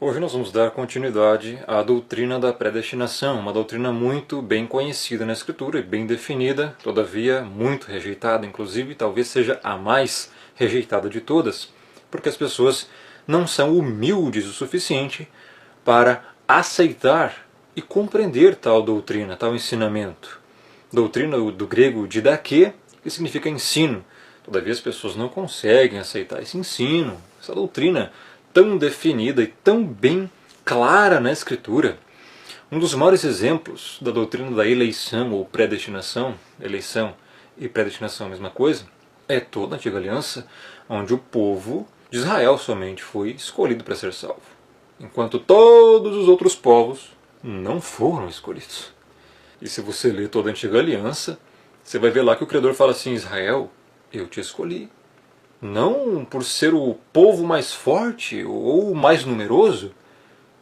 Hoje nós vamos dar continuidade à doutrina da predestinação, uma doutrina muito bem conhecida na Escritura e bem definida, todavia muito rejeitada, inclusive talvez seja a mais rejeitada de todas, porque as pessoas não são humildes o suficiente para aceitar e compreender tal doutrina, tal ensinamento. Doutrina do grego didaquê, que significa ensino. Todavia as pessoas não conseguem aceitar esse ensino, essa doutrina tão definida e tão bem clara na Escritura. Um dos maiores exemplos da doutrina da eleição ou predestinação, eleição e predestinação a mesma coisa, é toda a Antiga Aliança, onde o povo de Israel somente foi escolhido para ser salvo, enquanto todos os outros povos não foram escolhidos. E se você ler toda a Antiga Aliança, você vai ver lá que o Criador fala assim: Israel, eu te escolhi. Não por ser o povo mais forte ou o mais numeroso,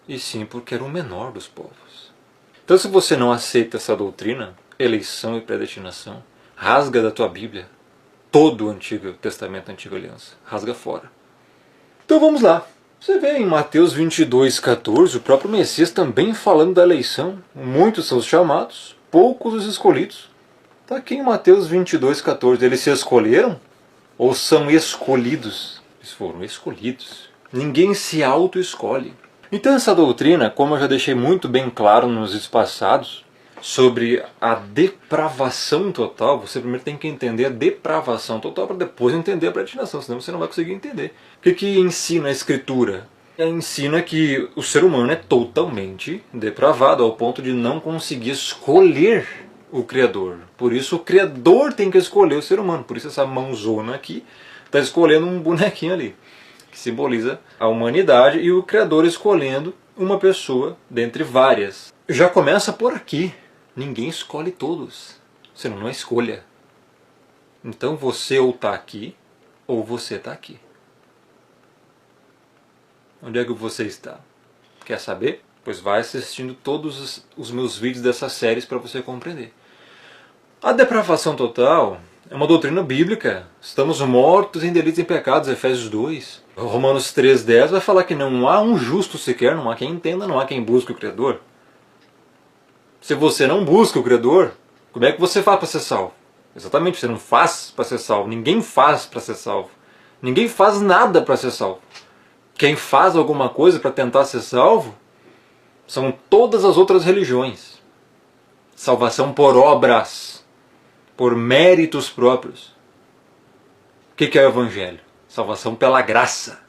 e sim porque era o menor dos povos. Então, se você não aceita essa doutrina, eleição e predestinação, rasga da tua Bíblia todo o Antigo Testamento, a Antiga Aliança. Rasga fora. Então vamos lá. Você vê em Mateus 22,14, o próprio Messias também falando da eleição. Muitos são os chamados, poucos os escolhidos. Está aqui em Mateus 22,14. Eles se escolheram? Ou são escolhidos? Eles foram escolhidos. Ninguém se auto-escolhe. Então essa doutrina, como eu já deixei muito bem claro nos vídeos passados, sobre a depravação total, você primeiro tem que entender a depravação total para depois entender a predestinação, senão você não vai conseguir entender. O que ensina a Escritura? Ensina que o ser humano é totalmente depravado, ao ponto de não conseguir escolher o Criador. Por isso o Criador tem que escolher o ser humano. Por isso essa mãozona aqui está escolhendo um bonequinho ali, que simboliza a humanidade, e o Criador escolhendo uma pessoa dentre várias. Já começa por aqui. Ninguém escolhe todos. Senão não é escolha. Então você ou está aqui, ou você está aqui. Onde é que você está? Quer saber? Pois vai assistindo todos os meus vídeos dessas séries para você compreender. A depravação total é uma doutrina bíblica. Estamos mortos em delitos e pecados, Efésios 2. Romanos 3,10 vai falar que não há um justo sequer, não há quem entenda, não há quem busque o Criador. Se você não busca o Criador, como é que você faz para ser salvo? Exatamente, você não faz para ser salvo. Ninguém faz para ser salvo. Ninguém faz nada para ser salvo. Quem faz alguma coisa para tentar ser salvo são todas as outras religiões. Salvação por obras, por méritos próprios. O que é o Evangelho? Salvação pela graça.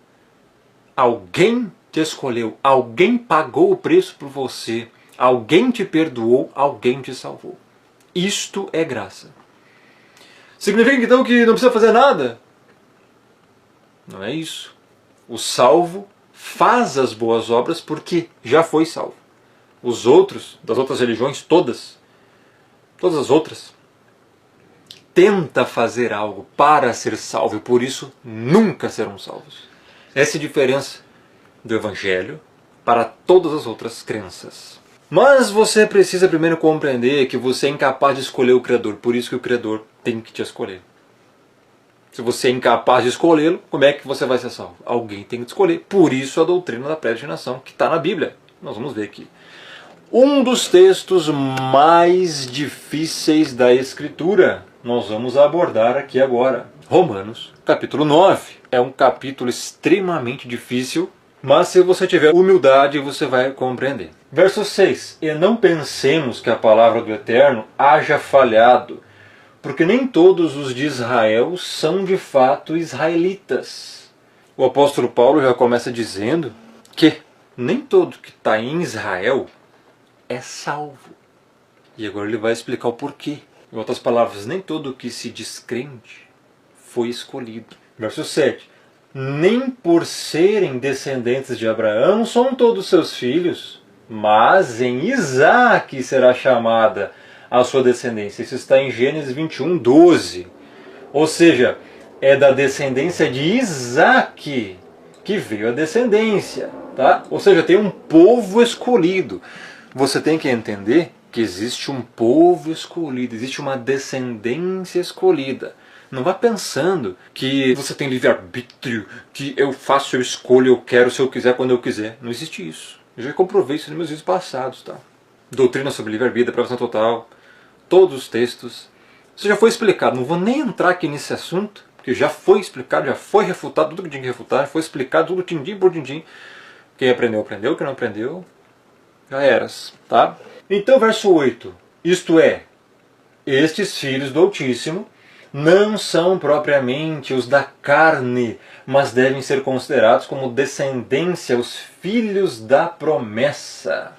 Alguém te escolheu, alguém pagou o preço por você, alguém te perdoou, alguém te salvou. Isto é graça. Significa então que não precisa fazer nada? Não é isso. O salvo faz as boas obras porque já foi salvo. Os outros, das outras religiões, todas as outras, tenta fazer algo para ser salvo e por isso nunca serão salvos. Essa é a diferença do Evangelho para todas as outras crenças. Mas você precisa primeiro compreender que você é incapaz de escolher o Criador, por isso que o Criador tem que te escolher. Se você é incapaz de escolhê-lo, como é que você vai ser salvo? Alguém tem que te escolher. Por isso a doutrina da predestinação, que está na Bíblia. Nós vamos ver aqui. Um dos textos mais difíceis da Escritura, nós vamos abordar aqui agora. Romanos, capítulo 9. É um capítulo extremamente difícil, mas se você tiver humildade, você vai compreender. Verso 6. E não pensemos que a palavra do Eterno haja falhado, porque nem todos os de Israel são de fato israelitas. O apóstolo Paulo já começa dizendo que nem todo que está em Israel é salvo. E agora ele vai explicar o porquê. Em outras palavras, nem todo que se diz crente foi escolhido. Verso 7. Nem por serem descendentes de Abraão são todos seus filhos, mas em Isaque será chamada a sua descendência. Isso está em Gênesis 21:12. Ou seja, é da descendência de Isaque que veio a descendência. Tá? Ou seja, tem um povo escolhido. Você tem que entender que existe um povo escolhido, existe uma descendência escolhida. Não vá pensando que você tem livre-arbítrio, que eu faço, eu escolho, eu quero, se eu quiser, quando eu quiser. Não existe isso. Eu já comprovei isso nos meus vídeos passados, tá? Doutrina sobre livre-arbítrio, aprovação total, todos os textos. Isso já foi explicado. Não vou nem entrar aqui nesse assunto, porque já foi explicado, já foi refutado tudo que tinha que refutar, já foi explicado tudo din-din por din-din. Quem aprendeu, aprendeu. Quem não aprendeu, já eras, tá? Então, verso 8. Isto é, estes filhos do Altíssimo não são propriamente os da carne, mas devem ser considerados como descendência, os filhos da promessa.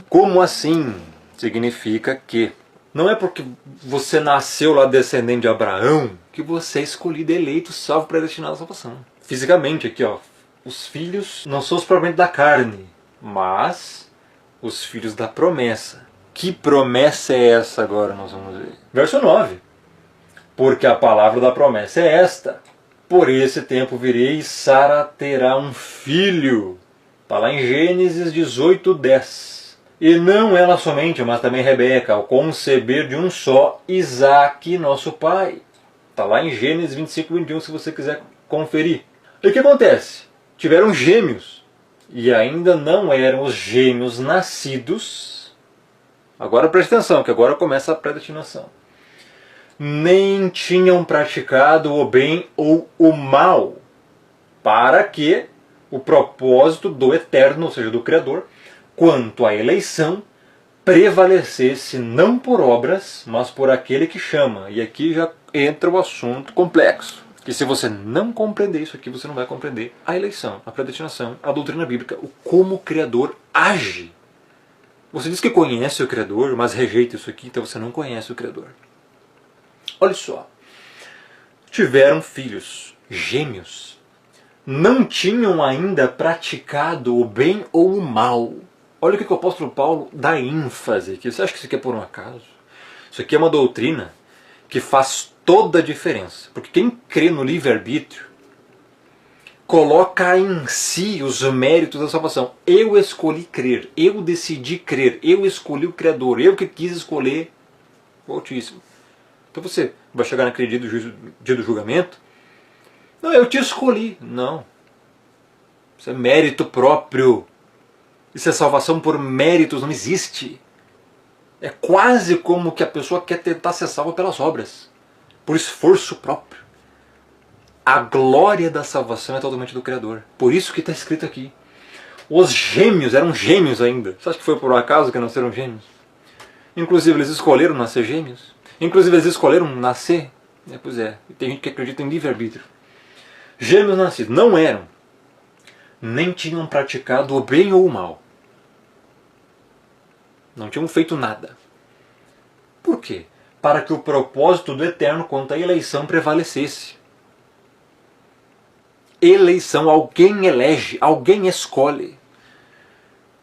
Como assim? Significa que não é porque você nasceu lá descendente de Abraão que você é escolhido, eleito, salvo, predestinado à salvação. Fisicamente aqui, ó, os filhos não são os propriamente da carne, mas os filhos da promessa. Que promessa é essa agora nós vamos ver? Verso 9. Porque a palavra da promessa é esta: por esse tempo virei e Sara terá um filho. Está lá em Gênesis 18:10. E não ela somente, mas também Rebeca, ao conceber de um só, Isaque, nosso pai. Está lá em Gênesis 25:21, se você quiser conferir. E o que acontece? Tiveram gêmeos. E ainda não eram os gêmeos nascidos. Agora preste atenção, que agora começa a predestinação. Nem tinham praticado o bem ou o mal, para que o propósito do Eterno, ou seja, do Criador, quanto à eleição, prevalecesse não por obras, mas por aquele que chama. E aqui já entra o assunto complexo. Que se você não compreender isso aqui, você não vai compreender a eleição, a predestinação, a doutrina bíblica, o como o Criador age. Você diz que conhece o Criador, mas rejeita isso aqui, então você não conhece o Criador. Olha só, tiveram filhos, gêmeos, não tinham ainda praticado o bem ou o mal. Olha o que o apóstolo Paulo dá ênfase aqui. Você acha que isso aqui é por um acaso? Isso aqui é uma doutrina que faz toda a diferença. Porque quem crê no livre-arbítrio coloca em si os méritos da salvação. Eu escolhi crer, eu decidi crer, eu escolhi o Criador, eu que quis escolher o Altíssimo. Então você vai chegar naquele dia do julgamento. Não, eu te escolhi. Não. Isso é mérito próprio. Isso é salvação por méritos, não existe. É quase como que a pessoa quer tentar ser salva pelas obras, por esforço próprio. A glória da salvação é totalmente do Criador. Por isso que está escrito aqui. Os gêmeos eram gêmeos ainda. Você acha que foi por um acaso que nasceram gêmeos? Inclusive eles escolheram nascer gêmeos. Inclusive eles escolheram nascer. Pois é, tem gente que acredita em livre-arbítrio. Gêmeos nascidos não eram, nem tinham praticado o bem ou o mal. Não tinham feito nada. Por quê? Para que o propósito do Eterno quanto à eleição prevalecesse. Eleição, alguém elege, alguém escolhe.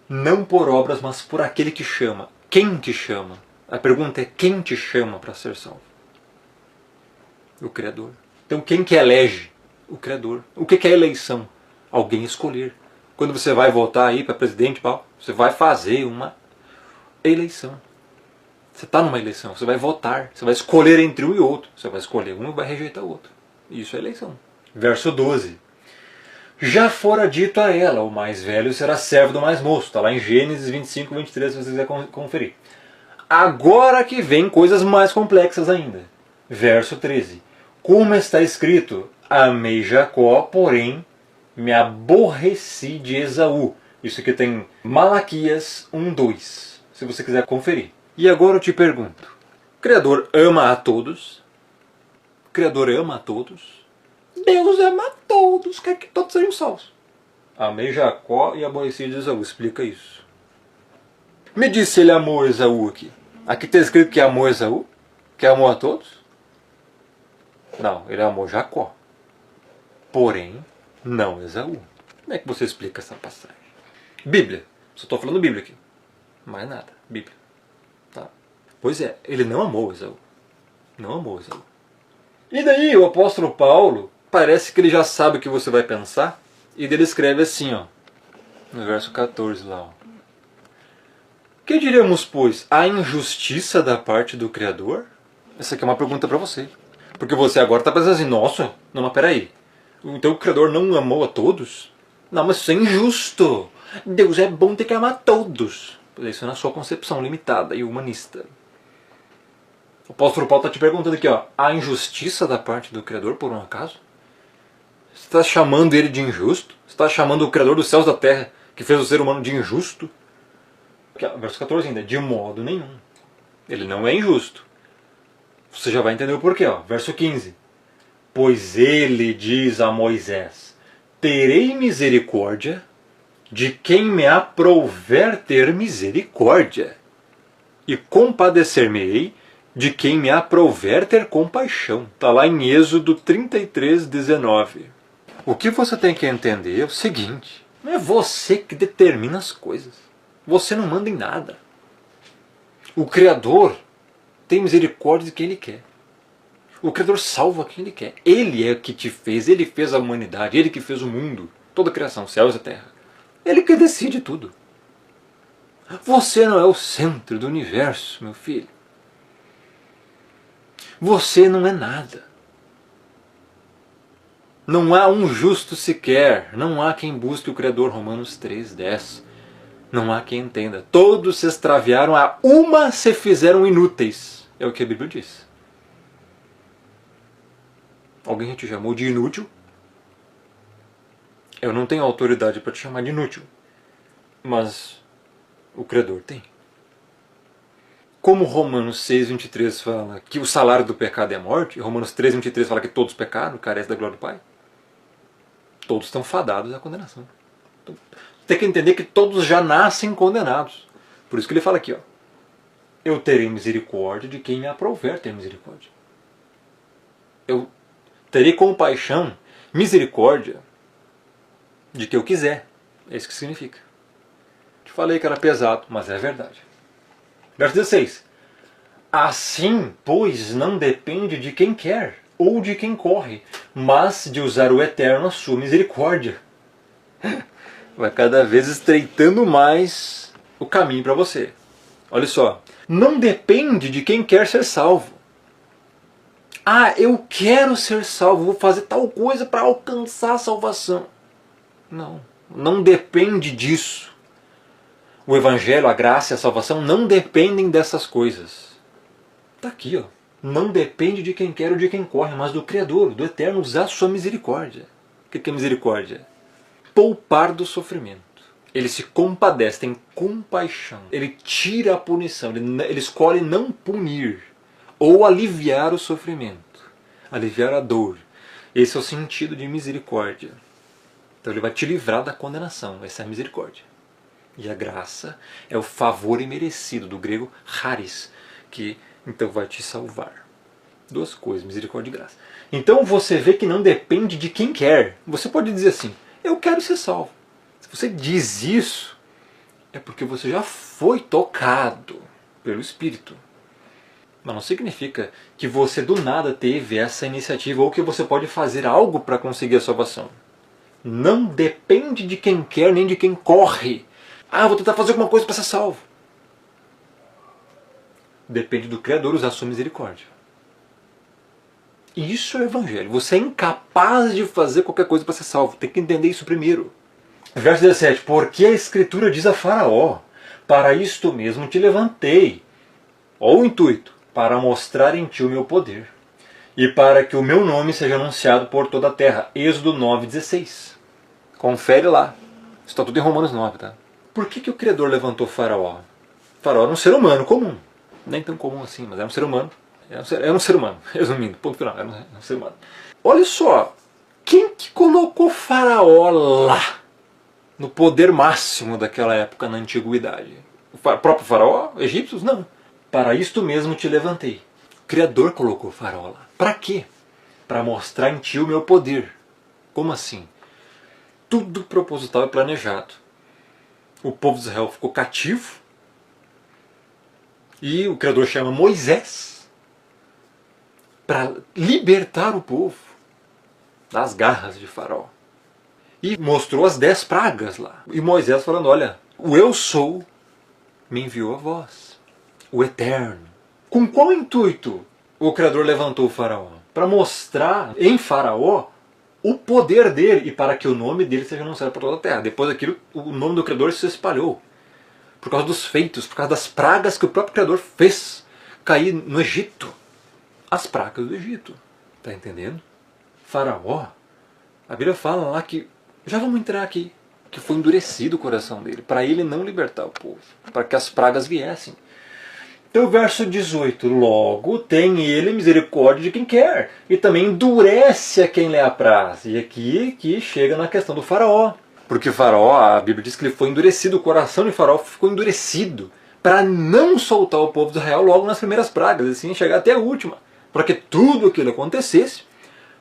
Não por obras, mas por aquele que chama. Quem te chama? A pergunta é: quem te chama para ser salvo? O Criador. Então quem que elege? O Criador. O que é eleição? Alguém escolher. Quando você vai votar aí para presidente, você vai fazer uma eleição. Você está numa eleição, você vai votar, você vai escolher entre um e outro. Você vai escolher um e vai rejeitar o outro. Isso é eleição. Verso 12. Já fora dito a ela: o mais velho será servo do mais moço. Está lá em Gênesis 25:23, se você quiser conferir. Agora que vem coisas mais complexas ainda. Verso 13. Como está escrito: amei Jacó, porém me aborreci de Esaú. Isso aqui tem Malaquias 1:2, se você quiser conferir. E agora eu te pergunto: o Criador ama a todos? O Criador ama a todos? Deus ama a todos, quer que todos sejam salvos. Amei Jacó e aborreci de Esaú. Explica isso. Me diz se ele amou Esaú aqui. Aqui está escrito que amou Esaú? Que amou a todos? Não, ele amou Jacó. Porém, não Esaú. Como é que você explica essa passagem? Bíblia. Só estou falando Bíblia aqui. Mais nada. Bíblia. Tá? Pois é, ele não amou Esaú. Não amou Esaú. E daí o apóstolo Paulo, parece que ele já sabe o que você vai pensar. E ele escreve assim, ó, no verso 14 lá, ó. Que diremos, pois, a injustiça da parte do Criador? Essa aqui é uma pergunta para você. Porque você agora está pensando assim, nossa, não, mas peraí. Então o Criador não amou a todos? Não, mas isso é injusto. Deus é bom, ter que amar todos. Isso é na sua concepção limitada e humanista. O apóstolo Paulo está te perguntando aqui, ó, há injustiça da parte do Criador por um acaso? Você está chamando ele de injusto? Você está chamando o Criador dos céus e da terra, que fez o ser humano, de injusto? Verso 14 ainda, de modo nenhum. Ele não é injusto. Você já vai entender o porquê, ó. Verso 15. Pois ele diz a Moisés, terei misericórdia de quem me aprouver ter misericórdia, e compadecer-me-ei de quem me aprouver ter compaixão. Está lá em Êxodo 33, 19. O que você tem que entender é o seguinte, não é você que determina as coisas. Você não manda em nada. O Criador tem misericórdia de quem Ele quer. O Criador salva quem Ele quer. Ele é que te fez, Ele fez a humanidade, Ele que fez o mundo, toda a criação, céus e terra. Ele que decide tudo. Você não é o centro do universo, meu filho. Você não é nada. Não há um justo sequer, não há quem busque o Criador, Romanos 3:10. Não há quem entenda. Todos se extraviaram, a uma se fizeram inúteis. É o que a Bíblia diz. Alguém te chamou de inútil? Eu não tenho autoridade para te chamar de inútil. Mas o Criador tem. Como Romanos 6:23 fala que o salário do pecado é a morte, e Romanos 3:23 fala que todos pecaram, carecem da glória do Pai, todos estão fadados à condenação. Então, tem que entender que todos já nascem condenados. Por isso que ele fala aqui, ó, eu terei misericórdia de quem me aprouver ter misericórdia. Eu terei compaixão, misericórdia de quem eu quiser. É isso que significa. Te falei que era pesado, mas é verdade. Verso 16. Assim, pois, não depende de quem quer ou de quem corre, mas de usar o Eterno a sua misericórdia. Vai cada vez estreitando mais o caminho para você. Olha só. Não depende de quem quer ser salvo. Ah, eu quero ser salvo, vou fazer tal coisa para alcançar a salvação. Não, não depende disso. O Evangelho, a graça e a salvação não dependem dessas coisas. Está aqui, ó. Não depende de quem quer ou de quem corre, mas do Criador, do Eterno, usar a sua misericórdia. O que é misericórdia? Poupar do sofrimento. Ele se compadece, tem compaixão. Ele tira a punição, ele escolhe não punir ou aliviar o sofrimento, aliviar a dor. Esse é o sentido de misericórdia. Então ele vai te livrar da condenação, essa é a misericórdia. E a graça é o favor imerecido, do grego charis, que então vai te salvar. Duas coisas, misericórdia e graça. Então você vê que não depende de quem quer. Você pode dizer assim, eu quero ser salvo. Se você diz isso, é porque você já foi tocado pelo Espírito. Mas não significa que você do nada teve essa iniciativa ou que você pode fazer algo para conseguir a salvação. Não depende de quem quer nem de quem corre. Ah, vou tentar fazer alguma coisa para ser salvo. Depende do Criador usar a sua misericórdia. Isso é o Evangelho. Você é incapaz de fazer qualquer coisa para ser salvo. Tem que entender isso primeiro. Verso 17. Porque a Escritura diz a Faraó, para isto mesmo te levantei. Ó o intuito, para mostrar em ti o meu poder. E para que o meu nome seja anunciado por toda a terra. Êxodo 9:16. Confere lá. Isso está tudo em Romanos 9, tá? Por que o Criador levantou Faraó? Faraó era um ser humano comum. Nem tão comum assim, mas era um ser humano. Era um ser humano, resumindo, ponto final, era um ser humano. Olha só, quem que colocou Faraó lá? No poder máximo daquela época na antiguidade? O próprio Faraó? Egípcios? Não. Para isto mesmo te levantei. O Criador colocou Faraó lá. Para quê? Para mostrar em ti o meu poder. Como assim? Tudo proposital e planejado. O povo de Israel ficou cativo. E o Criador chama Moisés para libertar o povo das garras de Faraó. E mostrou as 10 pragas lá. E Moisés falando, olha, o eu sou me enviou a vós. O Eterno. Com qual intuito o Criador levantou o Faraó? para mostrar em Faraó o poder dele e para que o nome dele seja anunciado por toda a terra. Depois daquilo, o nome do Criador se espalhou. Por causa dos feitos, por causa das pragas que o próprio Criador fez cair no Egito. As pragas do Egito. Está entendendo? Faraó, a Bíblia fala lá que, já vamos entrar aqui, que foi endurecido o coração dele, para ele não libertar o povo, para que as pragas viessem. Então o verso 18, logo tem ele misericórdia de quem quer, e também endurece a quem lhe apraz. E aqui que chega na questão do Faraó. Porque Faraó, a Bíblia diz que ele foi endurecido, o coração de Faraó ficou endurecido, para não soltar o povo de Israel logo nas primeiras pragas, assim chegar até a última, para que tudo aquilo acontecesse,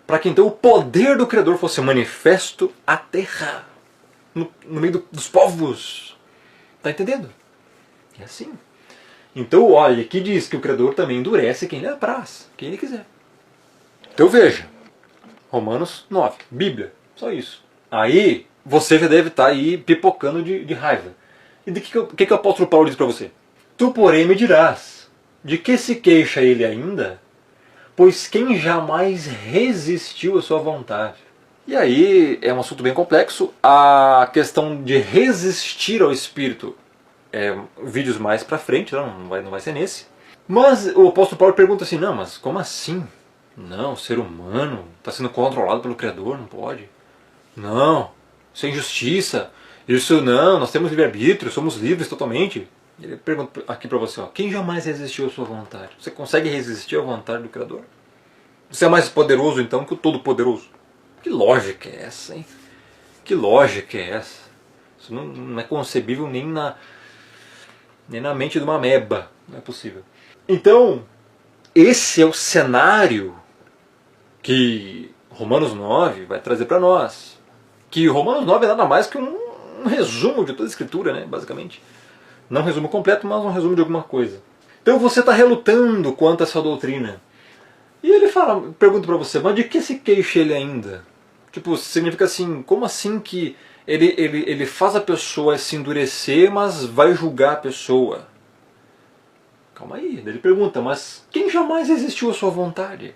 para que então o poder do Criador fosse manifesto à terra, no meio dos povos. Está entendendo? É assim. Então, olha, aqui diz que o Criador também endurece quem lhe apraz, quem ele quiser. Então veja, Romanos 9, Bíblia, só isso. Aí você já deve estar aí pipocando de raiva. E do que o apóstolo Paulo diz para você? Tu, porém, me dirás, de que se queixa ele ainda? Pois quem jamais resistiu à sua vontade? E aí é um assunto bem complexo. A questão de resistir ao Espírito vídeos mais pra frente, não vai ser nesse. Mas o apóstolo Paulo pergunta assim, não, mas como assim? Não, o ser humano está sendo controlado pelo Criador, não pode. Não, isso é injustiça. Isso não, nós temos livre-arbítrio, somos livres totalmente. Ele pergunta aqui para você, ó, quem jamais resistiu à sua vontade? Você consegue resistir à vontade do Criador? Você é mais poderoso então que o Todo-Poderoso? Que lógica é essa, hein? Que lógica é essa? Isso não é concebível nem na mente de uma ameba. Não é possível. Então, esse é o cenário que Romanos 9 vai trazer para nós. Que Romanos 9 é nada mais que um resumo de toda a Escritura, né, basicamente. Não um resumo completo, mas um resumo de alguma coisa. Então você está relutando quanto a essa doutrina. E ele pergunta para você, mas de que se queixa ele ainda? Tipo, significa assim, como assim que ele faz a pessoa se endurecer, mas vai julgar a pessoa? Calma aí, ele pergunta, mas quem jamais resistiu à sua vontade?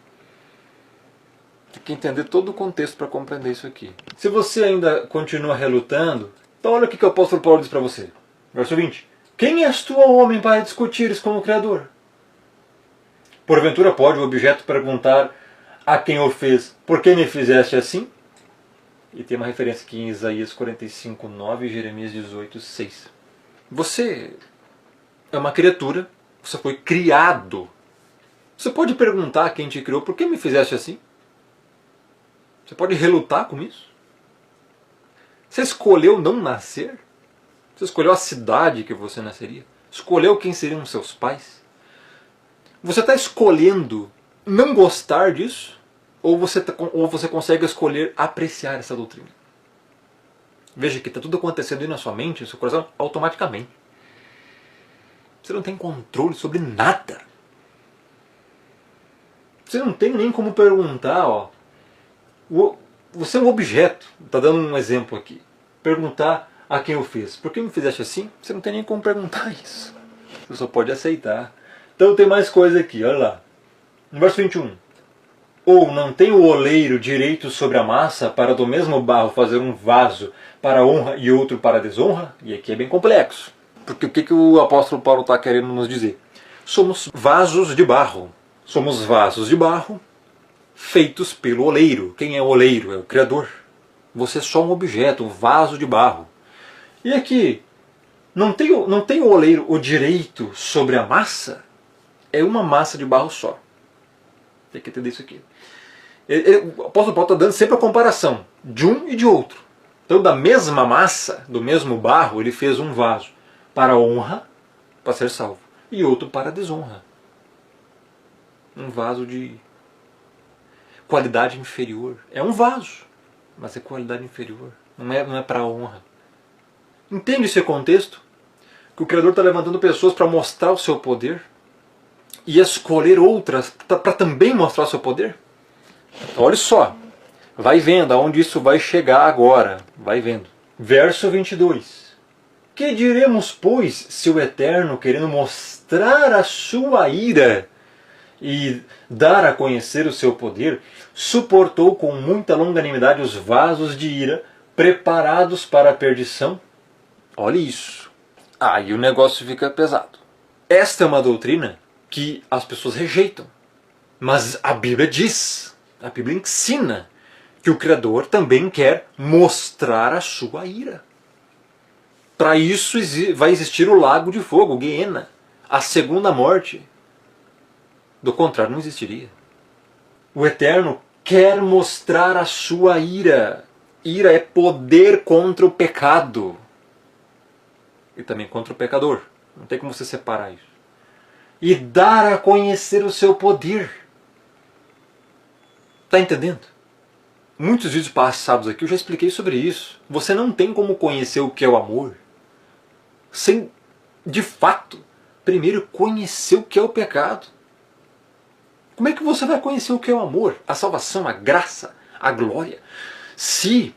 Tem que entender todo o contexto para compreender isso aqui. Se você ainda continua relutando, então olha o que o apóstolo Paulo diz para você. Verso 20. Quem és tu, homem, para discutires com o Criador? Porventura pode o objeto perguntar a quem o fez, por que me fizeste assim? E tem uma referência aqui em Isaías 45, 9 e Jeremias 18, 6. Você é uma criatura, você foi criado. Você pode perguntar a quem te criou, por que me fizeste assim? Você pode relutar com isso? Você escolheu não nascer? Você escolheu a cidade que você nasceria? Escolheu quem seriam seus pais? Você está escolhendo não gostar disso? Ou você consegue escolher apreciar essa doutrina? Veja que está tudo acontecendo aí na sua mente, no seu coração, automaticamente. Você não tem controle sobre nada. Você não tem nem como perguntar, ó. Você é um objeto, está dando um exemplo aqui. Perguntar a quem eu fiz. Por que me fizeste assim? Você não tem nem como perguntar isso. Você só pode aceitar. Então tem mais coisa aqui, olha lá. No verso 21. Ou não tem o oleiro direito sobre a massa para do mesmo barro fazer um vaso para honra e outro para desonra? E aqui é bem complexo. Porque o que o apóstolo Paulo está querendo nos dizer? Somos vasos de barro. Somos vasos de barro feitos pelo oleiro. Quem é o oleiro? É o Criador. Você é só um objeto, um vaso de barro. E aqui, não tem o oleiro o direito sobre a massa? É uma massa de barro só. Tem que entender isso aqui. O apóstolo Paulo está dando sempre a comparação de um e de outro. Então, da mesma massa, do mesmo barro, ele fez um vaso para a honra, para ser salvo, e outro para a desonra. Um vaso de qualidade inferior. É um vaso, mas é qualidade inferior. Não é para a honra. Entende esse contexto? Que o Criador está levantando pessoas para mostrar o seu poder e escolher outras para também mostrar o seu poder? Então, olha só. Vai vendo aonde isso vai chegar agora. Vai vendo. Verso 22. Que diremos, pois, se o Eterno, querendo mostrar a sua ira e dar a conhecer o seu poder, suportou com muita longanimidade os vasos de ira preparados para a perdição. Olha isso. Aí o negócio fica pesado. Esta é uma doutrina que as pessoas rejeitam. Mas a Bíblia diz, a Bíblia ensina que o Criador também quer mostrar a sua ira. Para isso vai existir o lago de fogo, o Guiena, a segunda morte. Do contrário, não existiria. O Eterno quer mostrar a sua ira. Ira é poder contra o pecado. E também contra o pecador. Não tem como você separar isso. E dar a conhecer o seu poder. Está entendendo? Muitos vídeos passados aqui eu já expliquei sobre isso. Você não tem como conhecer o que é o amor sem, de fato, primeiro conhecer o que é o pecado. Como é que você vai conhecer o que é o amor, a salvação, a graça, a glória, se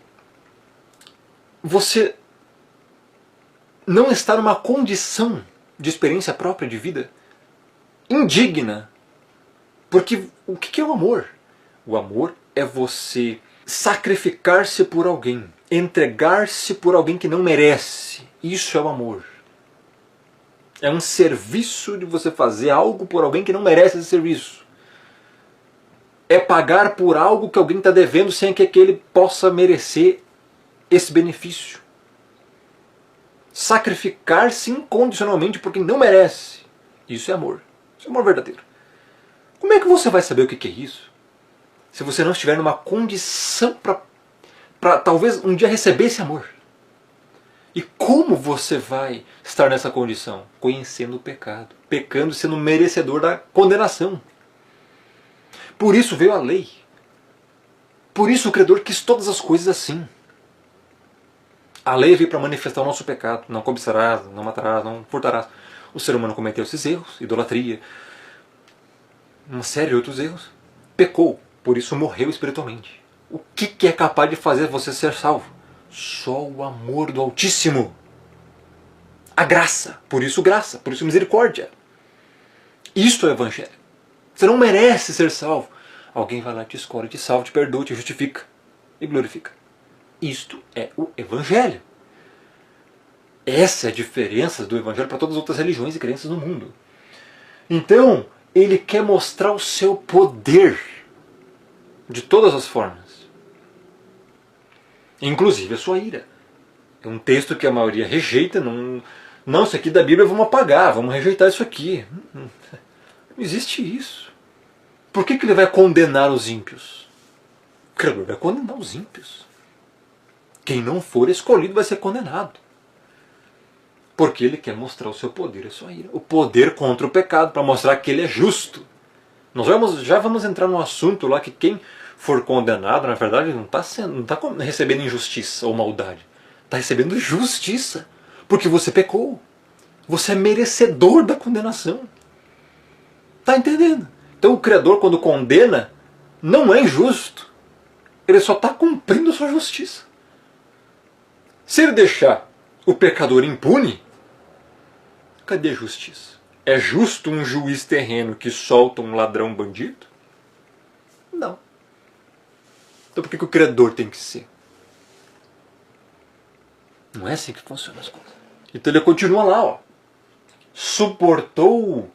você não está numa condição de experiência própria de vida indigna? Porque o que é o amor? O amor é você sacrificar-se por alguém, entregar-se por alguém que não merece. Isso é o amor. É um serviço de você fazer algo por alguém que não merece esse serviço. É pagar por algo que alguém está devendo sem que ele possa merecer esse benefício. Sacrificar-se incondicionalmente por quem não merece. Isso é amor. Isso é amor verdadeiro. Como é que você vai saber o que é isso? Se você não estiver numa condição para talvez um dia receber esse amor. E como você vai estar nessa condição? Conhecendo o pecado. Pecando, sendo merecedor da condenação. Por isso veio a lei. Por isso o Criador quis todas as coisas assim. A lei veio para manifestar o nosso pecado. Não cobiçarás, não matarás, não furtarás. O ser humano cometeu esses erros, idolatria, uma série de outros erros. Pecou, por isso morreu espiritualmente. O que é capaz de fazer você ser salvo? Só o amor do Altíssimo. A graça, por isso misericórdia. Isto é o Evangelho. Você não merece ser salvo. Alguém vai lá, te escolhe, te salva, te perdoa, te justifica e glorifica. Isto é o Evangelho. Essa é a diferença do Evangelho para todas as outras religiões e crenças no mundo. Então, ele quer mostrar o seu poder de todas as formas. Inclusive a sua ira. É um texto que a maioria rejeita. Não, isso aqui da Bíblia vamos apagar, vamos rejeitar isso aqui. Não existe isso. Por que ele vai condenar os ímpios? O Criador vai condenar os ímpios. Quem não for escolhido vai ser condenado. Porque ele quer mostrar o seu poder e a sua ira. O poder contra o pecado, para mostrar que ele é justo. Nós já vamos entrar no assunto lá que quem for condenado, na verdade, não está recebendo injustiça ou maldade. Está recebendo justiça. Porque você pecou. Você é merecedor da condenação. Está entendendo? Então o Criador, quando condena, não é injusto. Ele só está cumprindo a sua justiça. Se ele deixar o pecador impune, cadê a justiça? É justo um juiz terreno que solta um ladrão bandido? Não. Então por que o Criador tem que ser? Não é assim que funcionam as coisas. Então ele continua lá, ó. Suportou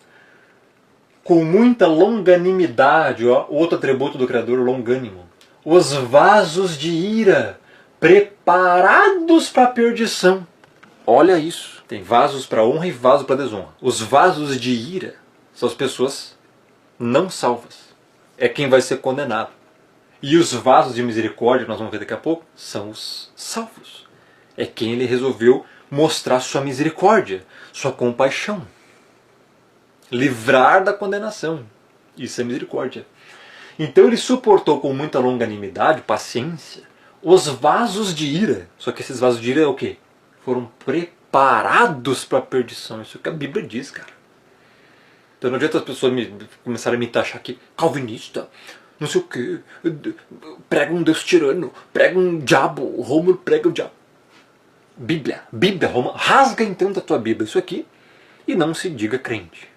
com muita longanimidade, ó, outro atributo do Criador, longânimo, os vasos de ira preparados para a perdição. Olha isso. Tem vasos para honra e vasos para desonra. Os vasos de ira são as pessoas não salvas. É quem vai ser condenado. E os vasos de misericórdia, que nós vamos ver daqui a pouco, são os salvos. É quem ele resolveu mostrar sua misericórdia, sua compaixão. Livrar da condenação. Isso é misericórdia. Então ele suportou com muita longanimidade, paciência, os vasos de ira. Só que esses vasos de ira é o quê? Foram preparados para a perdição. Isso é o que a Bíblia diz, cara. Então não adianta as pessoas começarem a me taxar aqui, calvinista, não sei o quê, prega um Deus tirano, prega um diabo, o Rômulo prega o diabo. Bíblia, Rômulo, rasga então da tua Bíblia isso aqui e não se diga crente.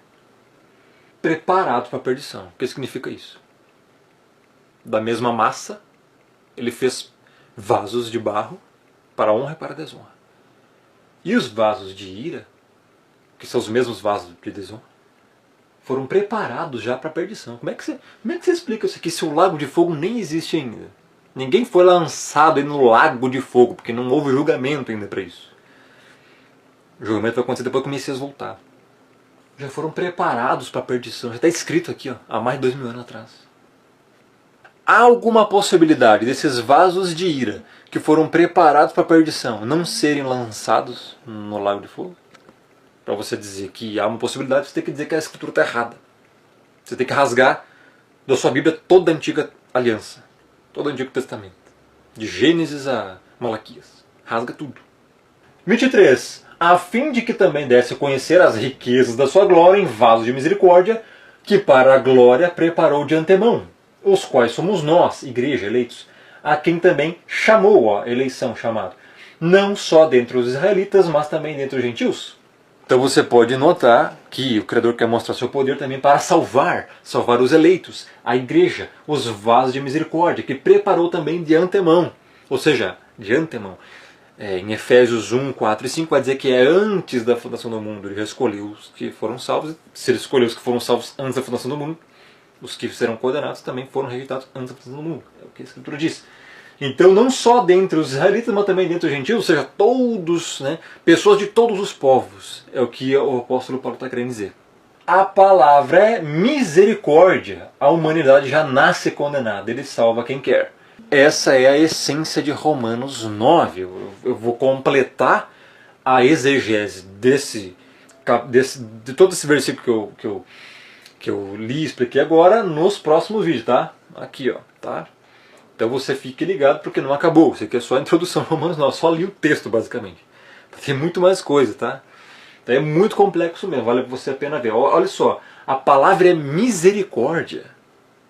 preparado para a perdição. O que significa isso? Da mesma massa, ele fez vasos de barro para a honra e para a desonra. E os vasos de ira, que são os mesmos vasos de desonra, foram preparados já para a perdição. Como é que você explica isso aqui se o lago de fogo nem existe ainda? Ninguém foi lançado aí no lago de fogo, porque não houve julgamento ainda para isso. O julgamento vai acontecer depois que o Messias voltar. Já foram preparados para a perdição. Já está escrito aqui, ó, há mais de 2000 anos atrás. Há alguma possibilidade desses vasos de ira que foram preparados para a perdição não serem lançados no lago de fogo? Para você dizer que há uma possibilidade, você tem que dizer que a escritura está errada. Você tem que rasgar da sua Bíblia toda a antiga aliança, todo o Antigo Testamento, de Gênesis a Malaquias. Rasga tudo. 23. A fim de que também desse a conhecer as riquezas da sua glória em vasos de misericórdia, que para a glória preparou de antemão, os quais somos nós, igreja, eleitos, a quem também chamou, a eleição, chamado, não só dentre os israelitas, mas também dentre os gentios. Então você pode notar que o Criador quer mostrar seu poder também para salvar os eleitos, a igreja, os vasos de misericórdia, que preparou também de antemão, ou seja, de antemão. Em Efésios 1, 4 e 5 vai dizer que é antes da fundação do mundo. Ele já escolheu os que foram salvos. Se ele escolheu os que foram salvos antes da fundação do mundo, os que serão condenados também foram rejeitados antes da fundação do mundo. É o que a Escritura diz. Então não só dentre os israelitas, mas também dentre os gentios, ou seja, todos, né, pessoas de todos os povos. É o que o apóstolo Paulo está querendo dizer. A palavra é misericórdia. A humanidade já nasce condenada. Ele salva quem quer. Essa é a essência de Romanos 9. Eu vou completar a exegese de todo esse versículo que eu li e expliquei agora nos próximos vídeos, tá? Aqui, ó, tá? Então você fique ligado porque não acabou. Isso aqui é só a introdução a Romanos 9. Só li o texto, basicamente. Tem muito mais coisa, tá? Então é muito complexo mesmo. Vale você a pena ver. Olha só. A palavra é misericórdia.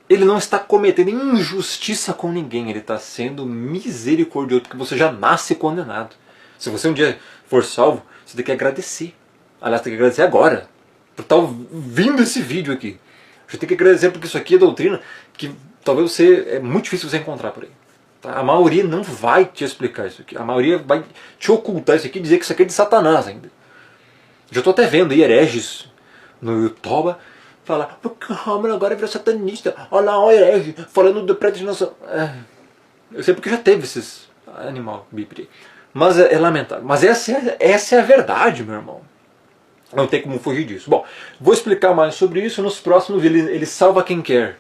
Ele não está cometendo injustiça com ninguém, ele está sendo misericordioso, porque você já nasce condenado. Se você um dia for salvo, você tem que agradecer. Aliás, tem que agradecer agora, por estar ouvindo esse vídeo aqui. Você tem que agradecer porque isso aqui é doutrina que talvez é muito difícil você encontrar por aí. Tá? A maioria não vai te explicar isso aqui. A maioria vai te ocultar isso aqui e dizer que isso aqui é de Satanás ainda. Já estou até vendo aí hereges no YouTube falar, porque o Romulo agora virou satanista, olha lá o herege, falando de predestinação. Eu sei porque já teve esses animal bípede. Mas é lamentável. Mas essa é a verdade, meu irmão. Não tem como fugir disso. Bom, vou explicar mais sobre isso nos próximos vídeos. Ele salva quem quer.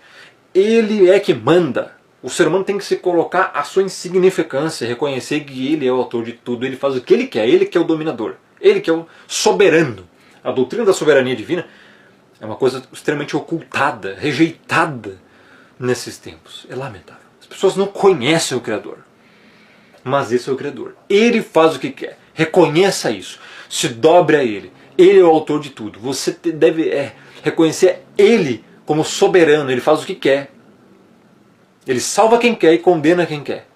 Ele é que manda. O ser humano tem que se colocar a sua insignificância, reconhecer que ele é o autor de tudo, ele faz o que ele quer, ele que é o dominador, ele que é o soberano. A doutrina da soberania divina é uma coisa extremamente ocultada, rejeitada nesses tempos. É lamentável. As pessoas não conhecem o Criador. Mas esse é o Criador. Ele faz o que quer. Reconheça isso. Se dobre a Ele. Ele é o autor de tudo. Você deve reconhecer Ele como soberano. Ele faz o que quer. Ele salva quem quer e condena quem quer.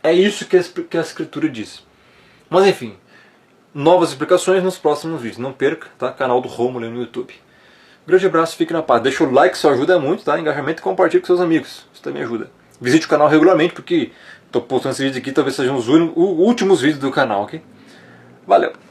É isso que a Escritura diz. Mas enfim, novas explicações nos próximos vídeos. Não perca, tá? Canal do Romulo no YouTube. Grande abraço, fique na paz. Deixa o like, isso ajuda muito, tá? Engajamento e compartilhe com seus amigos. Isso também ajuda. Visite o canal regularmente, porque estou postando esses vídeos aqui, talvez sejam os últimos vídeos do canal, ok? Valeu!